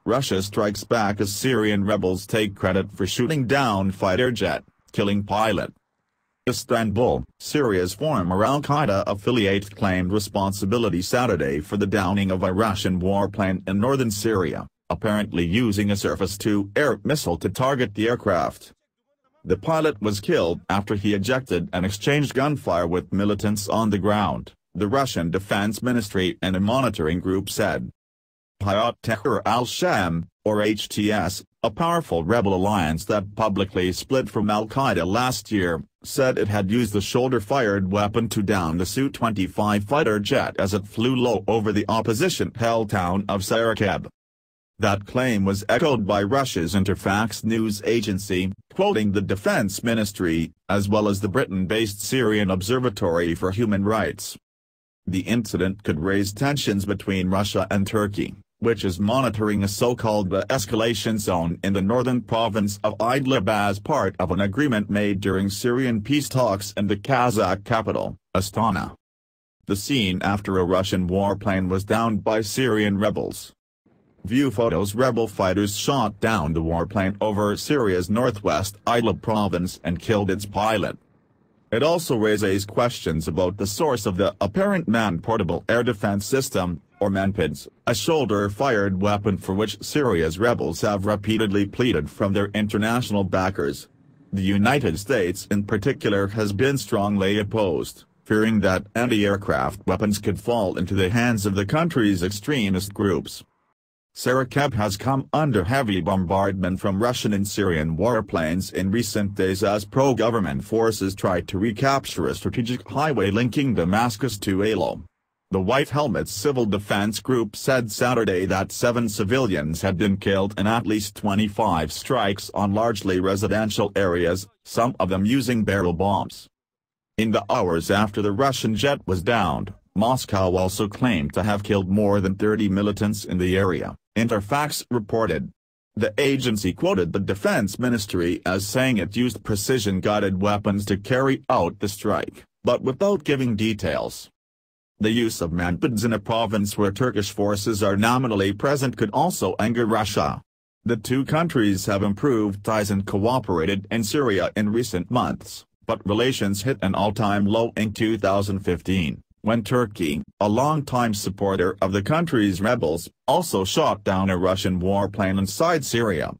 Russia strikes back as Syrian rebels take credit for shooting down fighter jet, killing pilot. Istanbul, Syria's former al-Qaeda affiliate claimed responsibility Saturday for the downing of a Russian warplane in northern Syria, apparently using a surface-to-air missile to target the aircraft. The pilot was killed after he ejected and exchanged gunfire with militants on the ground, the Russian Defense Ministry and a monitoring group said. Hayat Tahrir al-Sham, or HTS, a powerful rebel alliance that publicly split from al-Qaeda last year, said it had used the shoulder-fired weapon to down the Su-25 fighter jet as it flew low over the opposition-held town of Sarakeb. That claim was echoed by Russia's Interfax news agency, quoting the defense ministry, as well as the Britain-based Syrian Observatory for Human Rights. The incident could raise tensions between Russia and Turkey, which is monitoring a so-called escalation zone in the northern province of Idlib as part of an agreement made during Syrian peace talks in the Kazakh capital, Astana. The scene after a Russian warplane was downed by Syrian rebels. View photos. Rebel fighters shot down the warplane over Syria's northwest Idlib province and killed its pilot. It also raises questions about the source of the apparent man-portable air defense system, or MANPADS, a shoulder-fired weapon for which Syria's rebels have repeatedly pleaded from their international backers. The United States in particular has been strongly opposed, fearing that anti-aircraft weapons could fall into the hands of the country's extremist groups. Sarakeb has come under heavy bombardment from Russian and Syrian warplanes in recent days as pro-government forces tried to recapture a strategic highway linking Damascus to Aleppo. The White Helmets Civil Defense Group said Saturday that 7 civilians had been killed in at least 25 strikes on largely residential areas, some of them using barrel bombs. In the hours after the Russian jet was downed, Moscow also claimed to have killed more than 30 militants in the area, Interfax reported. The agency quoted the defense ministry as saying it used precision-guided weapons to carry out the strike, but without giving details. The use of MANPADS in a province where Turkish forces are nominally present could also anger Russia. The two countries have improved ties and cooperated in Syria in recent months, but relations hit an all-time low in 2015. When Turkey, a longtime supporter of the country's rebels, also shot down a Russian warplane inside Syria.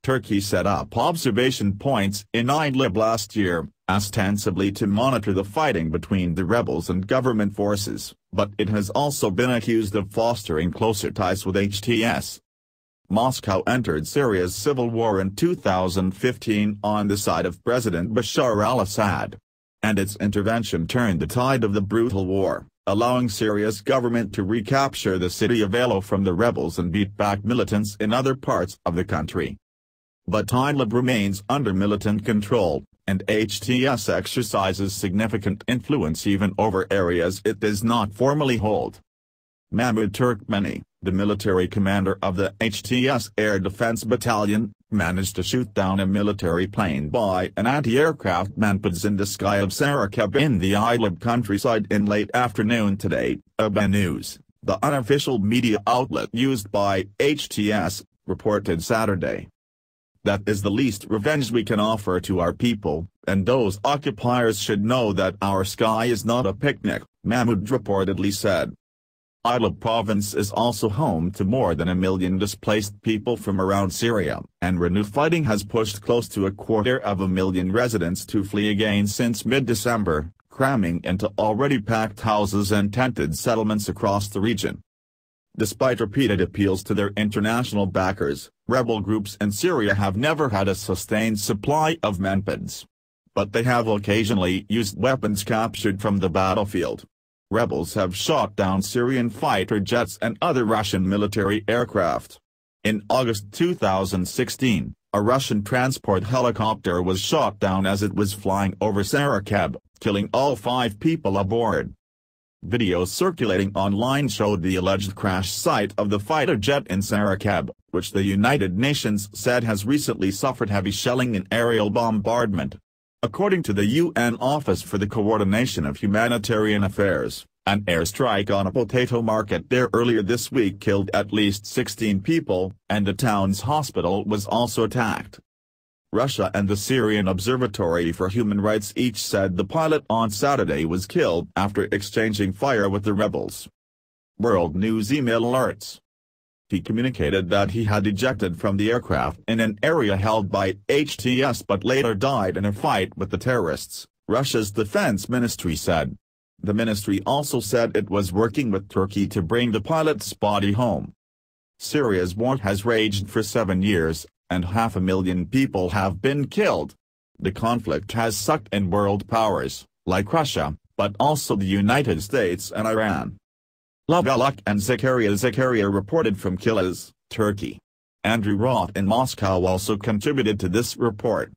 Turkey set up observation points in Idlib last year, ostensibly to monitor the fighting between the rebels and government forces, but it has also been accused of fostering closer ties with HTS. Moscow entered Syria's civil war in 2015 on the side of President Bashar al-Assad. And its intervention turned the tide of the brutal war, allowing Syria's government to recapture the city of Aleppo from the rebels and beat back militants in other parts of the country. But Idlib remains under militant control, and HTS exercises significant influence even over areas it does not formally hold. Mahmoud Turkmeni, the military commander of the HTS Air Defense Battalion, managed to shoot down a military plane by an anti-aircraft MANPADS in the sky of Sarakeb in the Idlib countryside in late afternoon today, ABA News, the unofficial media outlet used by HTS, reported Saturday. That is the least revenge we can offer to our people, and those occupiers should know that our sky is not a picnic, Mahmoud reportedly said. Idlib province is also home to more than 1 million displaced people from around Syria, and renewed fighting has pushed close to 250,000 residents to flee again since mid-December, cramming into already packed houses and tented settlements across the region. Despite repeated appeals to their international backers, rebel groups in Syria have never had a sustained supply of MANPADS. But they have occasionally used weapons captured from the battlefield. Rebels have shot down Syrian fighter jets and other Russian military aircraft. In August 2016, a Russian transport helicopter was shot down as it was flying over Sarakeb, killing all 5 people aboard. Videos circulating online showed the alleged crash site of the fighter jet in Sarakeb, which the United Nations said has recently suffered heavy shelling and aerial bombardment. According to the UN Office for the Coordination of Humanitarian Affairs, An airstrike on a potato market there earlier this week killed at least 16 people, and the town's hospital was also attacked. Russia and the Syrian Observatory for Human Rights each said the pilot on Saturday was killed after exchanging fire with the rebels. World News email alerts. He communicated that he had ejected from the aircraft in an area held by HTS but later died in a fight with the terrorists, Russia's defense ministry said. The ministry also said it was working with Turkey to bring the pilot's body home. Syria's war has raged for 7 years, and 500,000 people have been killed. The conflict has sucked in world powers, like Russia, but also the United States and Iran. Lavalak and Zakaria reported from Kilis, Turkey. Andrew Roth in Moscow also contributed to this report.